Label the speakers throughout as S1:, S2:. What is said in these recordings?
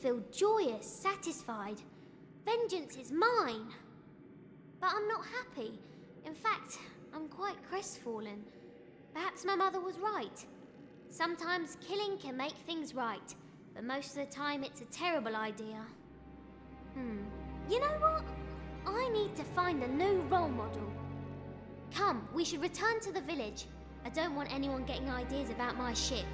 S1: feel joyous, satisfied. Vengeance is mine. But I'm not happy. In fact, I'm quite crestfallen. Perhaps my mother was right. Sometimes killing can make things right, but most of the time it's a terrible idea. You know what? I need to find a new role model. Come, we should return to the village. I don't want anyone getting ideas about my ship.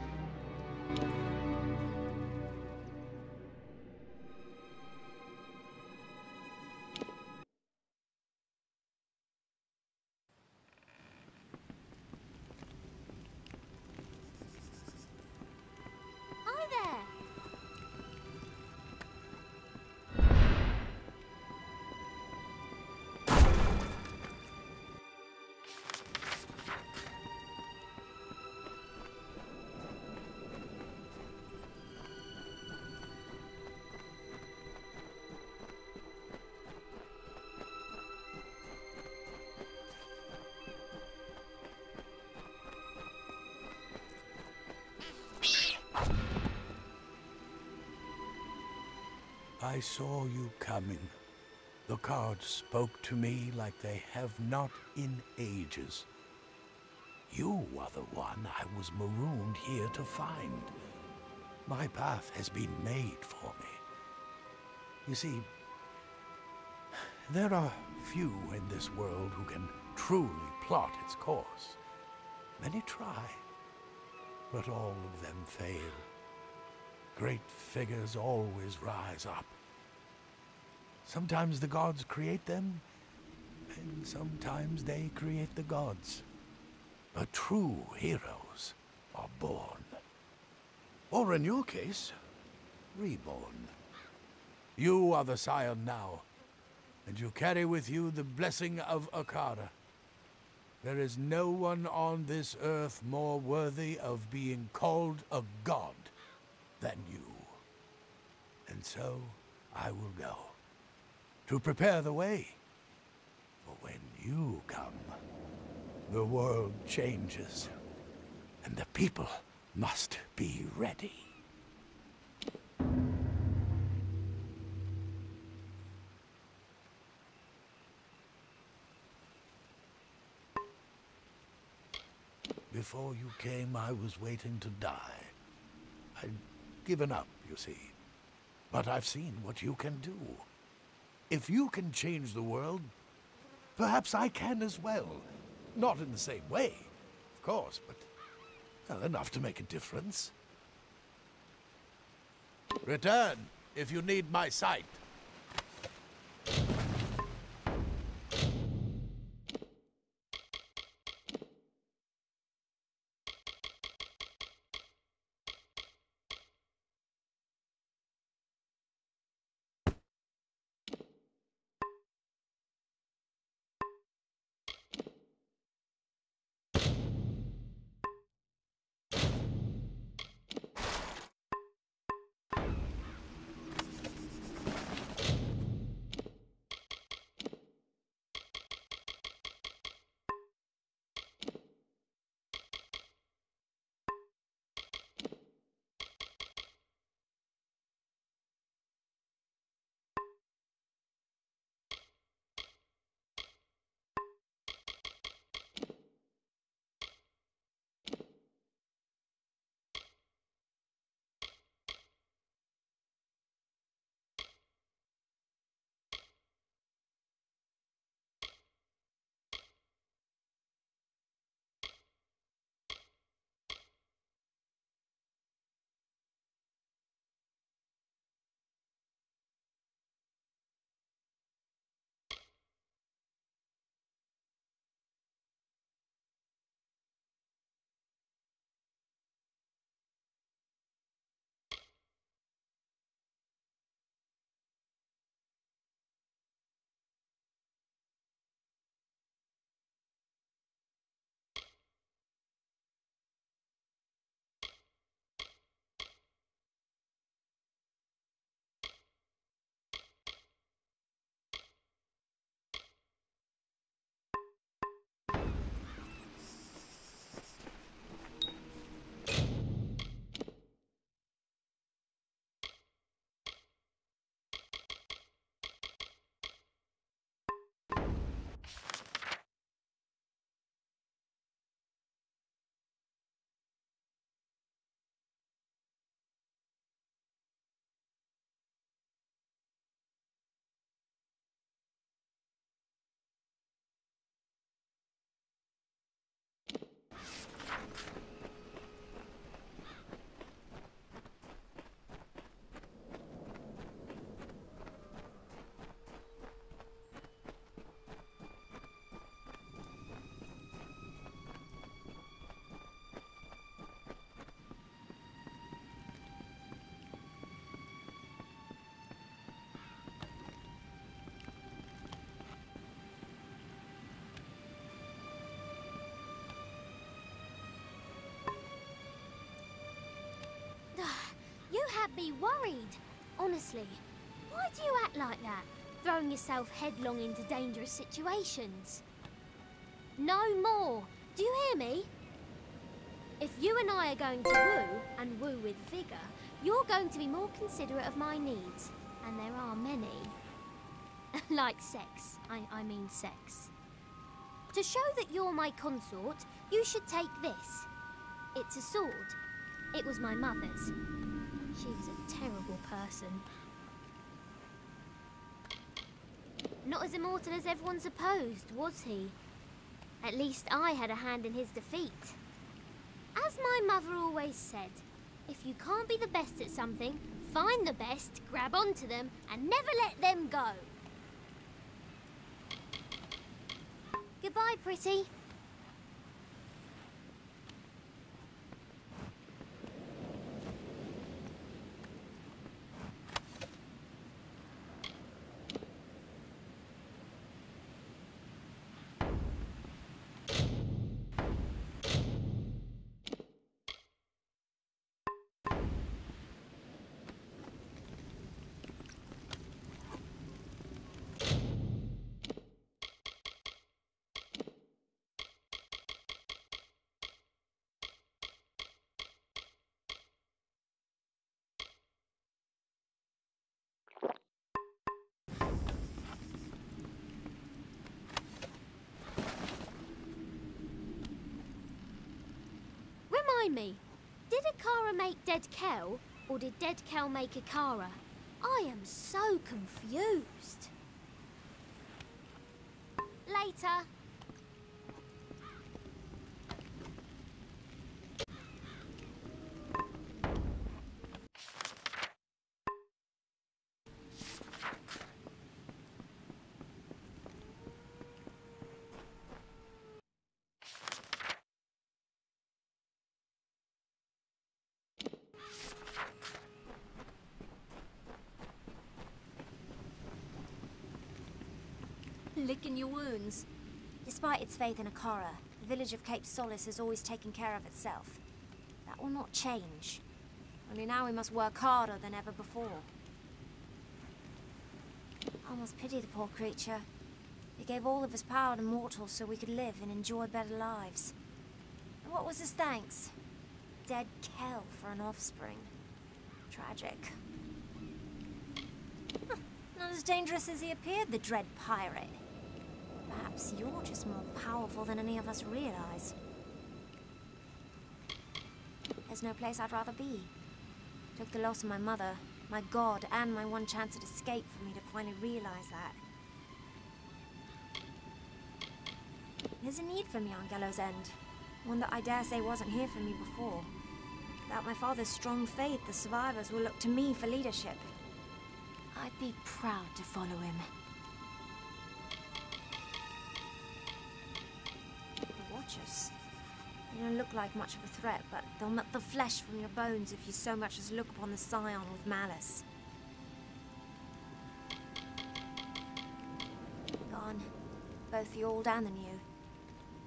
S1: Hi there!
S2: I saw you coming. The cards spoke to me like they have not in ages. You are the one I was marooned here to find. My path has been made for me. You see, there are few in this world who can truly plot its course. Many try, but all of them fail. Great figures always rise up. Sometimes the gods create them, and sometimes they create the gods. But true heroes are born. Or in your case, reborn. You are the scion now, and you carry with you the blessing of Akara. There is no one on this earth more worthy of being called a god than you. And so I will go, to prepare the way. For when you come, the world changes, and the people must be ready. Before you came, I was waiting to die. I'd given up, you see. But I've seen what you can do. If you can change the world, perhaps I can as well. Not in the same way, of course, but well, enough to make a difference. Return if you need my sight.
S1: be worried. Honestly, why do you act like that? Throwing yourself headlong into dangerous situations. No more. Do you hear me? If you and I are going to woo, and woo with vigour, you're going to be more considerate of my needs. And there are many. Like sex. I mean sex. To show that you're my consort, you should take this. It's a sword. It was my mother's. She was a terrible person. Not as immortal as everyone supposed, was he? At least I had a hand in his defeat. As my mother always said, if you can't be the best at something, find the best, grab onto them, and never let them go. Goodbye, pretty. Remind me, did Akara make Dead Kel, or did Dead Kel make Akara? I am so confused. Later.
S3: Licking your wounds. Despite its faith in Akara, the village of Cape Solace has always taken care of itself. That will not change. Only now we must work harder than ever before. I almost pity the poor creature. He gave all of his power to mortals so we could live and enjoy better lives. And what was his thanks? Dead Kel for an offspring. Tragic. Not as dangerous as he appeared, the dread pirate. Perhaps you're just more powerful than any of us realize. There's no place I'd rather be. Took the loss of my mother, my god, and my one chance at escape for me to finally realize that. There's a need for me on Gallows End. One that I dare say wasn't here for me before. Without my father's strong faith, the survivors will look to me for leadership. I'd be proud to follow him. The Watchers. They don't look like much of a threat, but they'll nut the flesh from your bones if you so much as look upon the Scion with malice. Gone. Both the old and the new.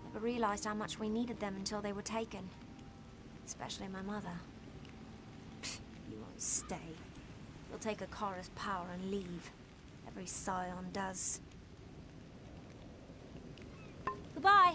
S3: Never realized how much we needed them until they were taken. Especially my mother. You won't stay. You'll take Akara's power and leave. Every Scion does. Goodbye!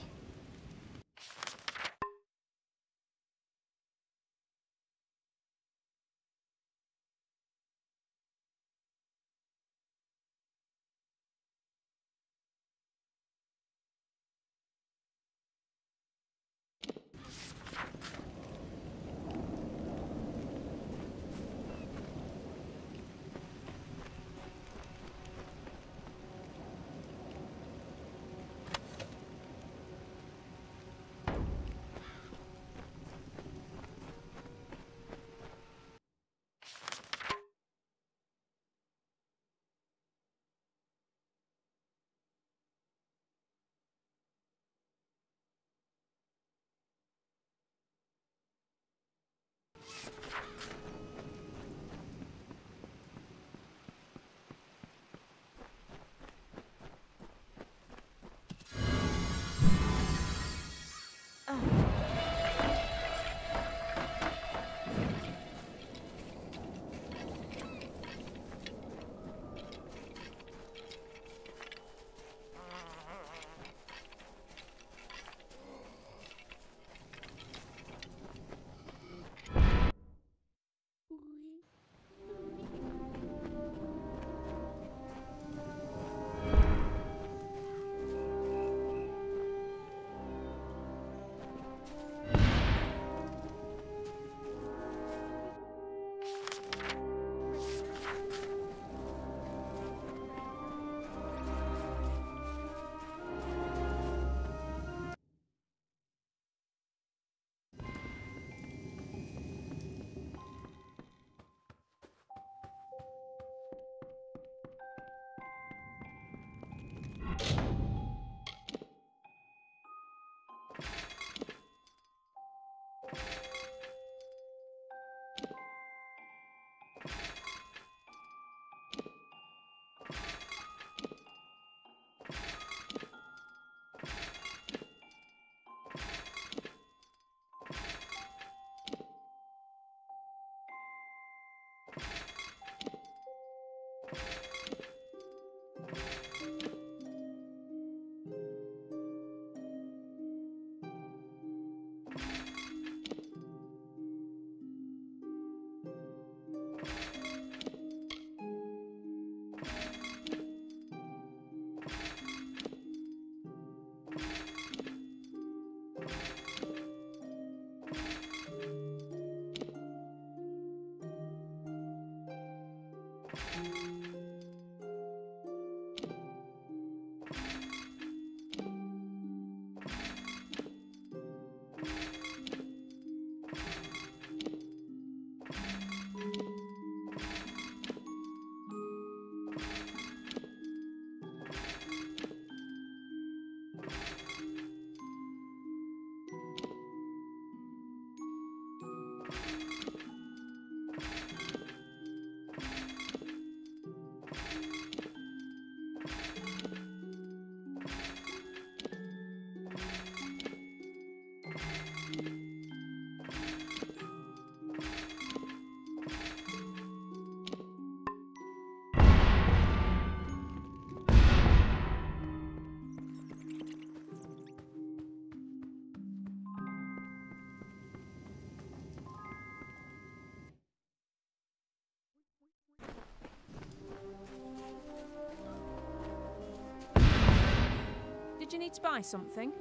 S4: Did you need to buy something?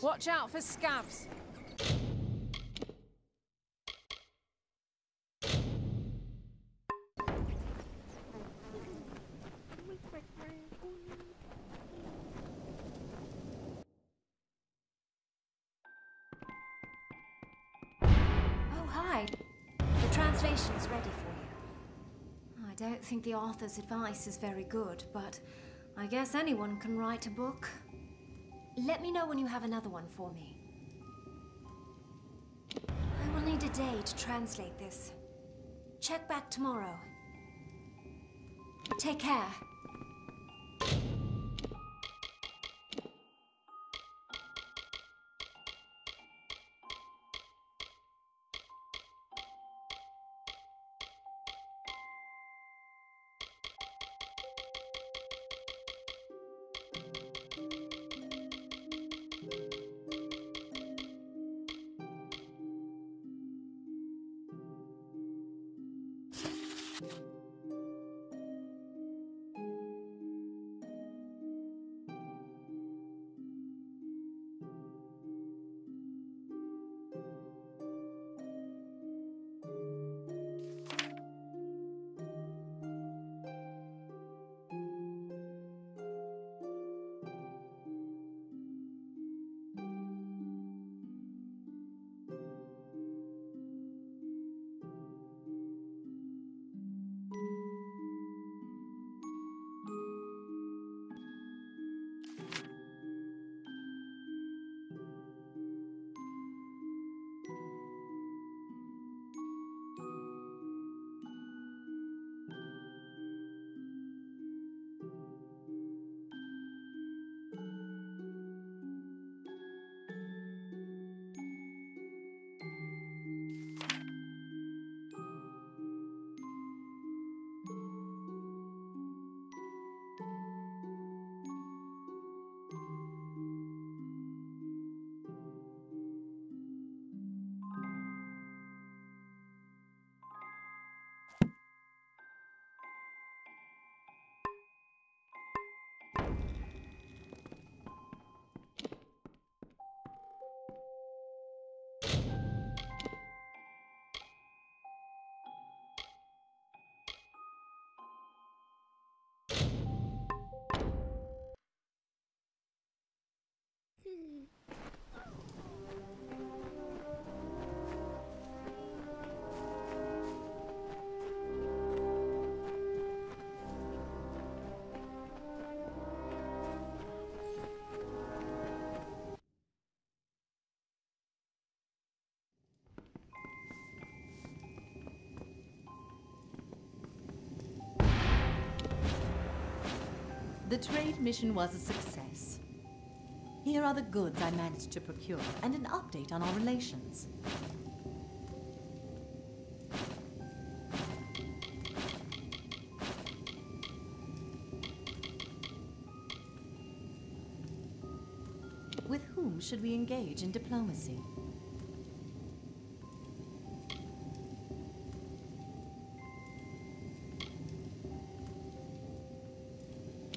S4: Watch out for scavs.
S3: Oh, hi. The translation is ready for you. I don't think the author's advice is very good, but I guess anyone can write a book. Let me know when you have another one for me. I will need a day to translate this. Check back tomorrow. Take care.
S5: The trade mission was a success. Here are the goods I managed to procure, and an update on our relations. With whom should we engage in diplomacy?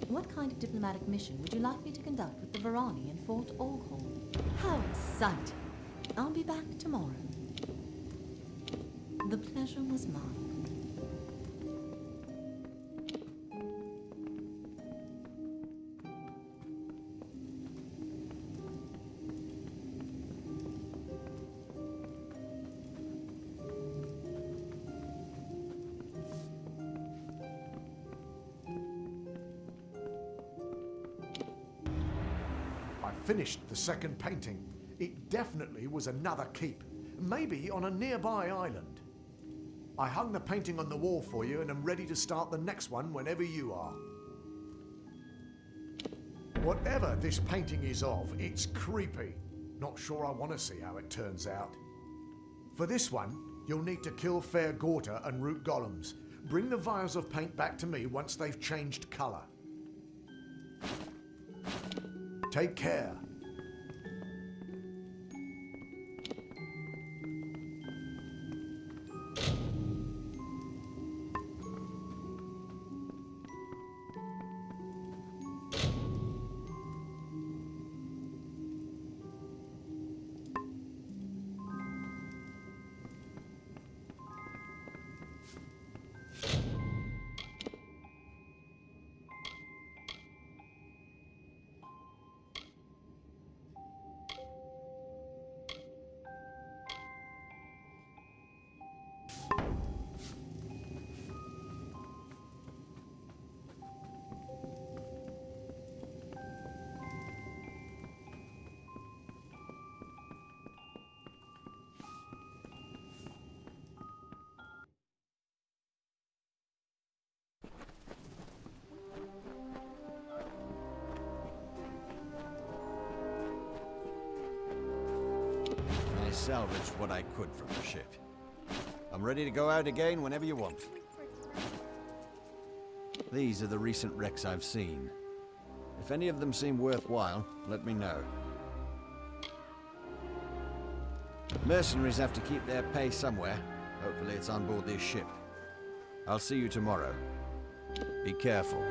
S5: What kind of diplomatic mission would you like me to conduct with the Varani in Fort Oghorn? How exciting! I'll be back tomorrow. The pleasure was mine.
S6: Finished the second painting. It definitely was another keep, maybe on a nearby island. I hung the painting on the wall for you and am ready to start the next one whenever you are. Whatever this painting is of, it's creepy. Not sure I want to see how it turns out. For this one, you'll need to kill Fair Gorta and root golems. Bring the vials of paint back to me once they've changed colour. Take care.
S7: I salvaged what I could from the ship. I'm ready to go out again whenever you want. These are the recent wrecks I've seen. If any of them seem worthwhile, let me know. Mercenaries have to keep their pay somewhere. Hopefully it's on board this ship. I'll see you tomorrow. Be careful.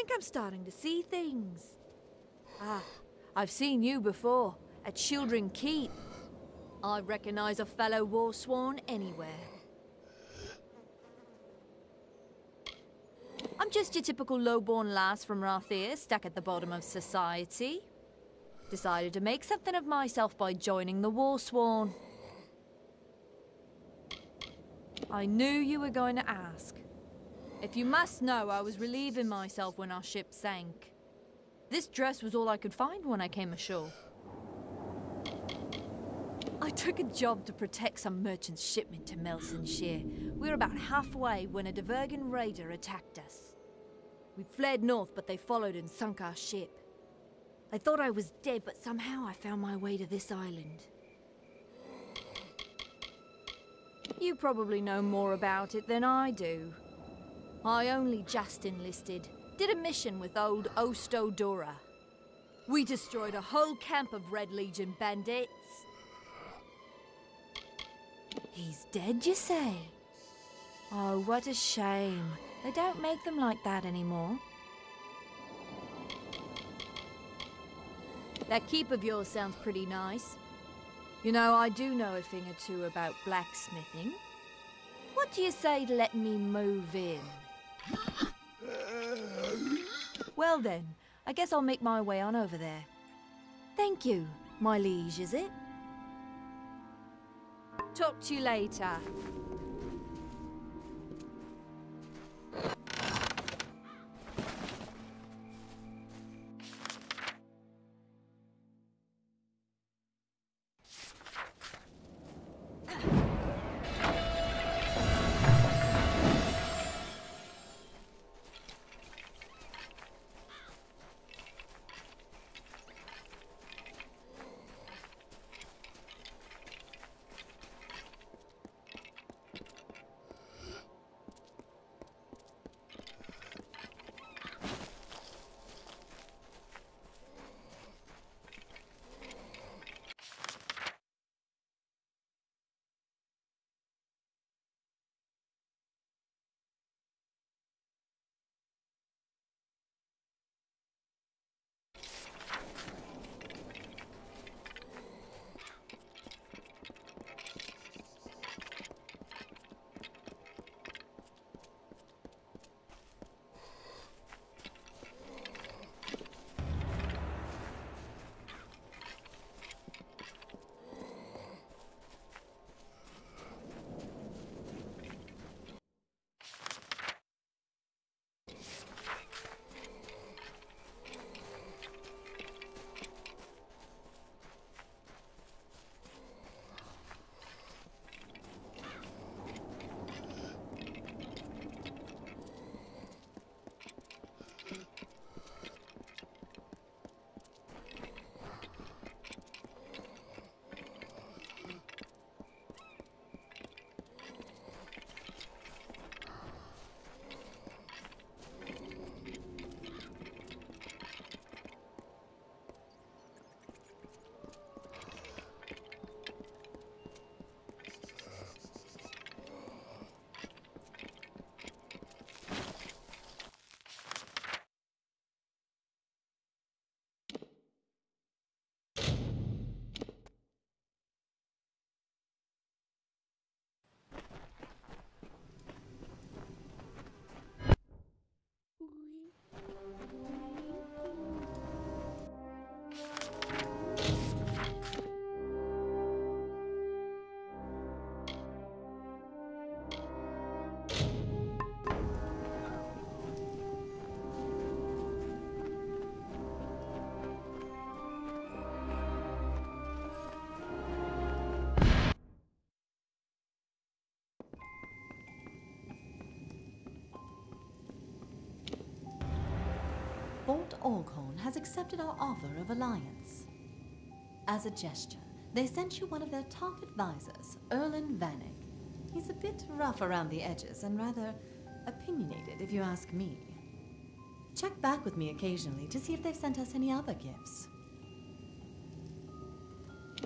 S8: think I'm starting to see things. Ah, I've seen you before, at Children Keep. I recognize a fellow Warsworn anywhere. I'm just your typical lowborn lass from Rathir, stuck at the bottom of society. Decided to make something of myself by joining the Warsworn. I knew you were going to ask. If you must know, I was relieving myself when our ship sank. This dress was all I could find when I came ashore. I took a job to protect some merchant's shipment to Melsonshire. We were about halfway when a Divergan raider attacked us. We fled north, but they followed and sunk our ship. I thought I was dead, but somehow I found my way to this island. You probably know more about it than I do. I only just enlisted. Did a mission with old Ostodora. We destroyed a whole camp of Red Legion bandits. He's dead, you say? Oh, what a shame. They don't make them like that anymore. That keep of yours sounds pretty nice. You know, I do know a thing or two about blacksmithing. What do you say to letting me move in? Well then, I guess I'll make my way on over there. Thank you, my liege, is it? Talk to you later.
S5: Fort Orghorn has accepted our offer of alliance. As a gesture, they sent you one of their top advisors, Erlen Vanek. He's a bit rough around the edges and rather opinionated, if you ask me. Check back with me occasionally to see if they've sent us any other gifts.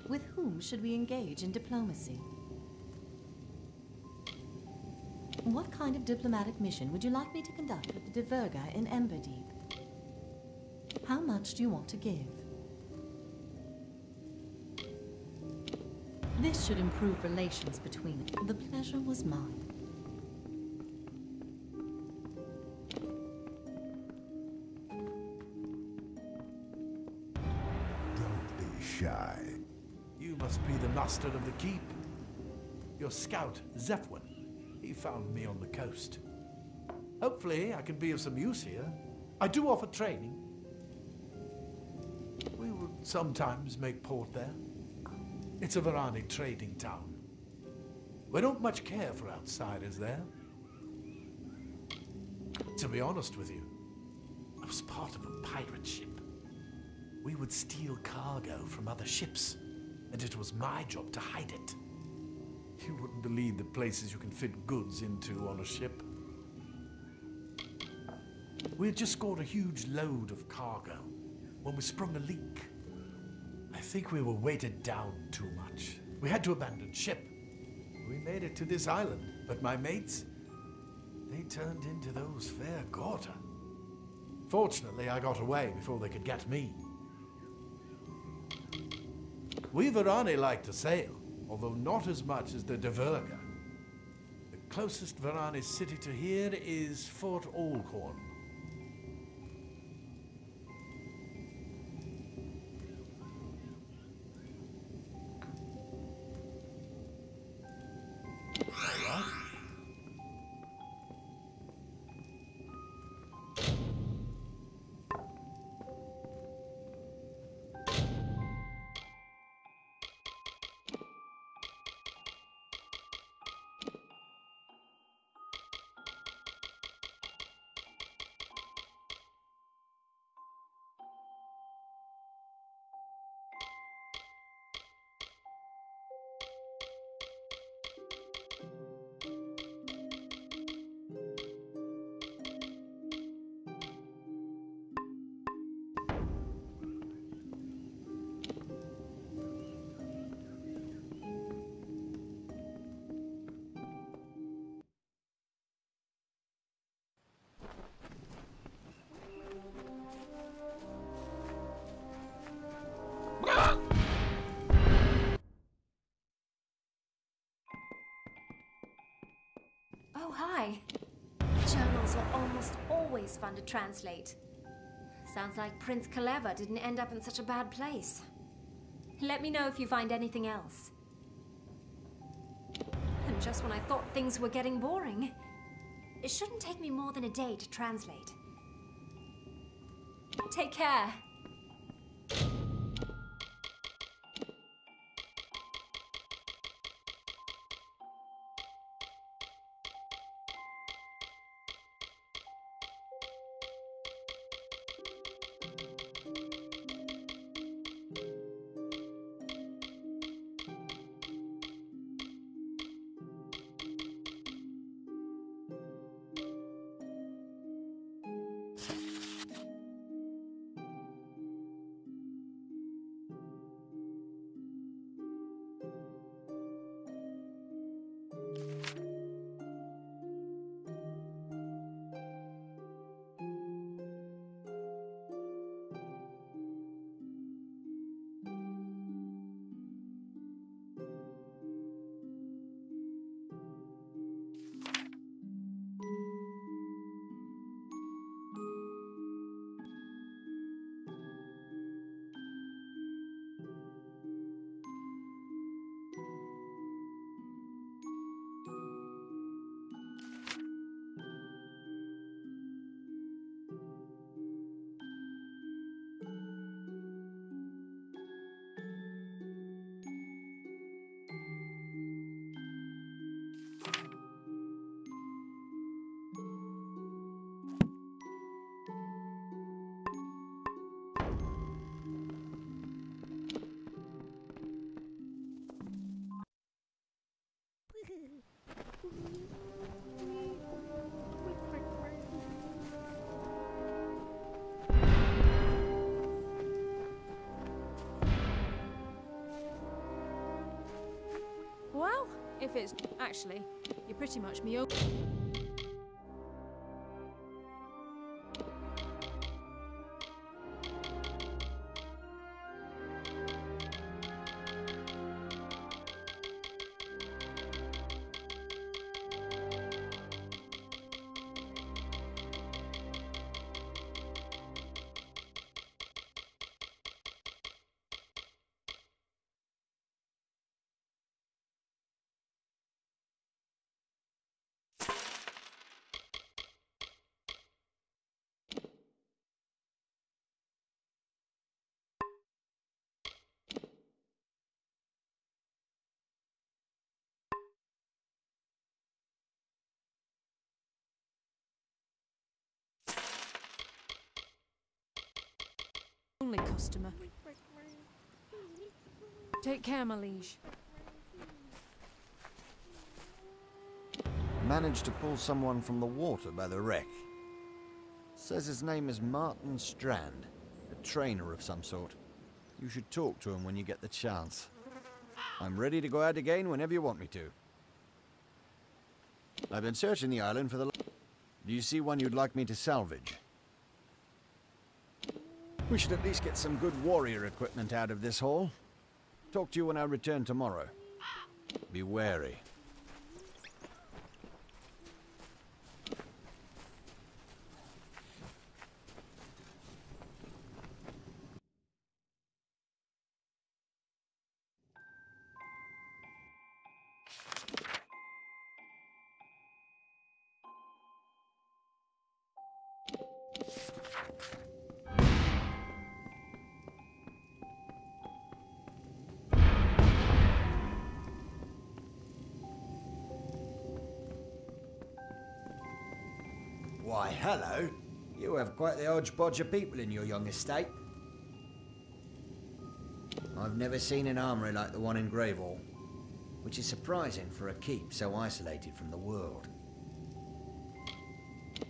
S5: With whom should we engage in diplomacy? What kind of diplomatic mission would you like me to conduct with the Diverga in Emberdeep? How much do you want to give? This should improve relations between us. The pleasure was mine.
S2: Don't be shy.
S9: You must be the master of the keep. Your scout, Zephwin. He found me on the coast. Hopefully, I can be of some use here. I do offer training. We would sometimes make port there. It's a Varani trading town. We don't much care for outsiders there. To be honest with you, I was part of a pirate ship. We would steal cargo from other ships, and it was my job to hide it. You wouldn't believe the places you can fit goods into on a ship. We had just scored a huge load of cargo when we sprung a leak. I think we were weighted down too much. We had to abandon ship. We made it to this island, but my mates, they turned into those fair Gorta. Fortunately, I got away before they could get me. We Varani like to sail, although not as much as the Deverga. The closest Varani city to here is Fort Olkhorn.
S3: Oh, hi. Journals are almost always fun to translate. Sounds like Prince Kaleva didn't end up in such a bad place. Let me know if you find anything else. And just when I thought things were getting boring, it shouldn't take me more than a day to translate. Take care.
S4: Well, if it's... Actually, you're pretty much me own. Only customer. Take care, my liege.
S7: Managed to pull someone from the water by the wreck. Says his name is Martin Strand, a trainer of some sort. You should talk to him when you get the chance. I'm ready to go out again whenever you want me to. I've been searching the island for the... Do you see one you'd like me to salvage? We should at least get some good warrior equipment out of this haul. Talk to you when I return tomorrow. Be wary.
S10: Why, hello. You have quite the hodgepodge of people in your young estate. I've never seen an armory like the one in Gravel, which is surprising for a keep so isolated from the world.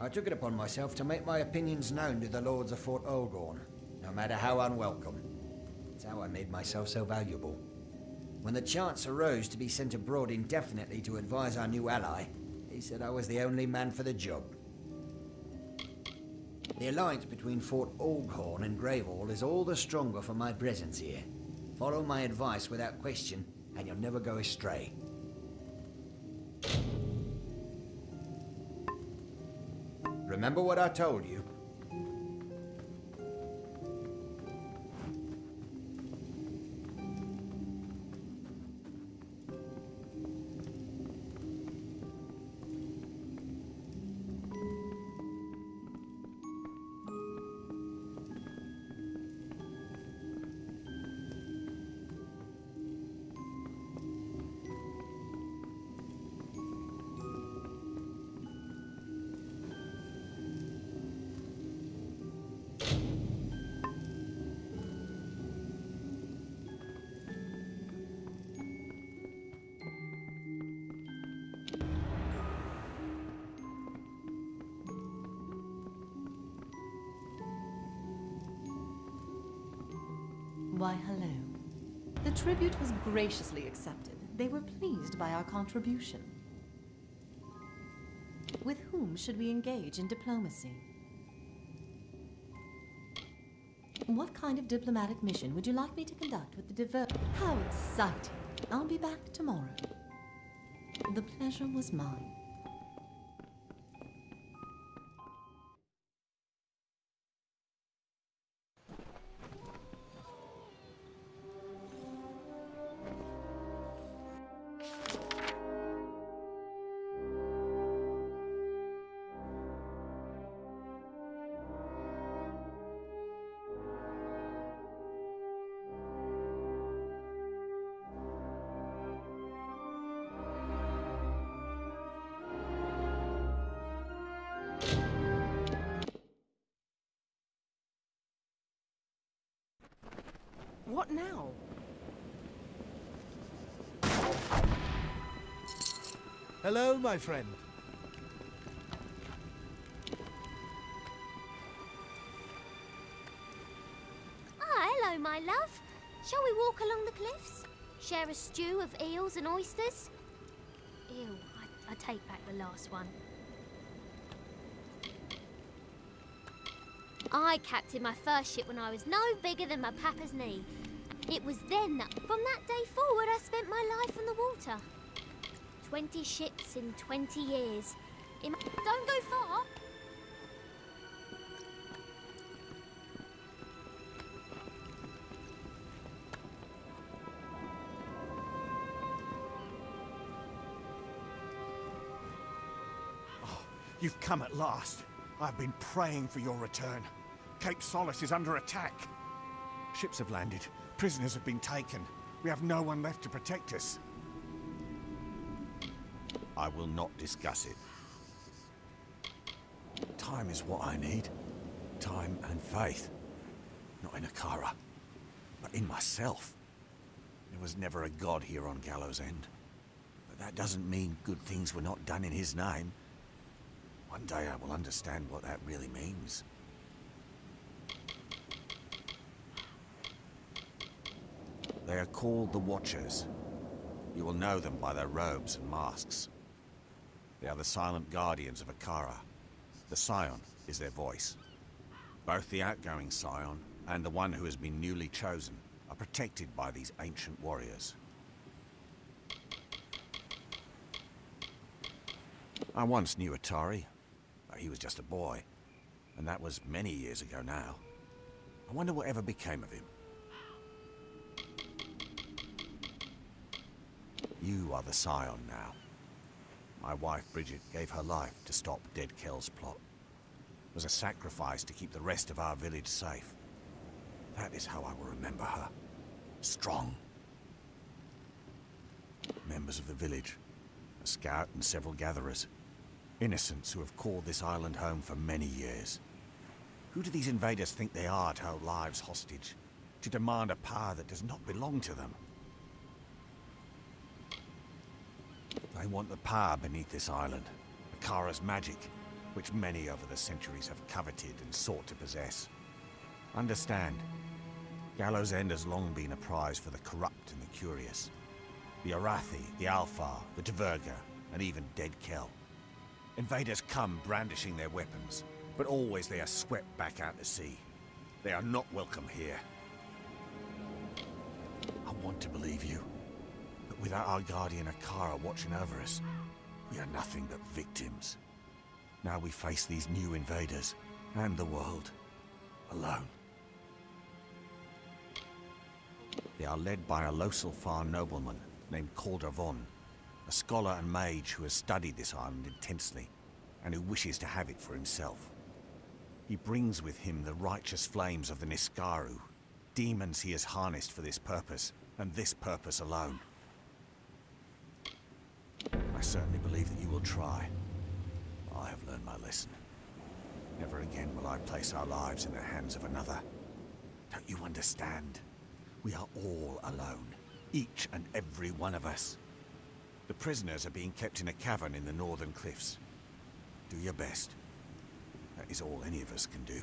S10: I took it upon myself to make my opinions known to the lords of Fort Olgorn, no matter how unwelcome. It's how I made myself so valuable. When the chance arose to be sent abroad indefinitely to advise our new ally, he said I was the only man for the job. The alliance between Fort Olghorn and Gravel is all the stronger for my presence here. Follow my advice without question, and you'll never go astray. Remember what I told you?
S5: Why, hello. The tribute was graciously accepted. They were pleased by our contribution. With whom should we engage in diplomacy? What kind of diplomatic mission would you like me to conduct with the How exciting! I'll be back tomorrow. The pleasure was mine.
S4: What now?
S9: Hello, my friend.
S1: Hello, my love. Shall we walk along the cliffs? Share a stew of eels and oysters? Ew, I take back the last one. I captained my first ship when I was no bigger than my papa's knee. It was then that, from that day forward, I spent my life on the water. 20 ships in 20 years. Don't go far.
S2: Oh, you've come at last. I've been praying for your return. Cape Solace is under attack. Ships have landed. Prisoners have been taken. We have no one left to protect us.
S7: I will not discuss it.
S2: Time is what I need. Time and faith.
S11: Not in Akara, but in myself. There was never a god here on Gallows End. But that doesn't mean good things were not done in his name. One day I will understand what that really means. They are called the Watchers. You will know them by their robes and masks. They are the silent guardians of Akara. The Scion is their voice. Both the outgoing Scion and the one who has been newly chosen are protected by these ancient warriors. I once knew Atari, but he was just a boy, and that was many years ago now. I wonder what ever became of him. You are the Scion now. My wife Bridget gave her life to stop Dead Kel's plot. It was a sacrifice to keep the rest of our village safe. That is how I will remember her. Strong. Members of the village, a scout and several gatherers. Innocents who have called this island home for many years. Who do these invaders think they are to hold lives hostage? To demand a power that does not belong to them? They want the power beneath this island. Akara's magic, which many over the centuries have coveted and sought to possess. Understand, Gallows End has long been a prize for the corrupt and the curious. The Arathi, the Alfar, the Dverga, and even Dead Kel. Invaders come brandishing their weapons, but always they are swept back out to sea. They are not welcome here. I want to believe you, but without our guardian Akara watching over us, we are nothing but victims. Now we face these new invaders, and the world, alone. They are led by a Loselfar nobleman named Calder Von, a scholar and mage who has studied this island intensely, and who wishes to have it for himself. He brings with him the righteous flames of the Niskaru, demons he has harnessed for this purpose, and this purpose alone. I certainly believe that you will try. I have learned my lesson. Never again will I place our lives in the hands of another. Don't you understand? We are all alone, each and every one of us. The prisoners are being kept in a cavern in the northern cliffs. Do your best. That is all any of us can do.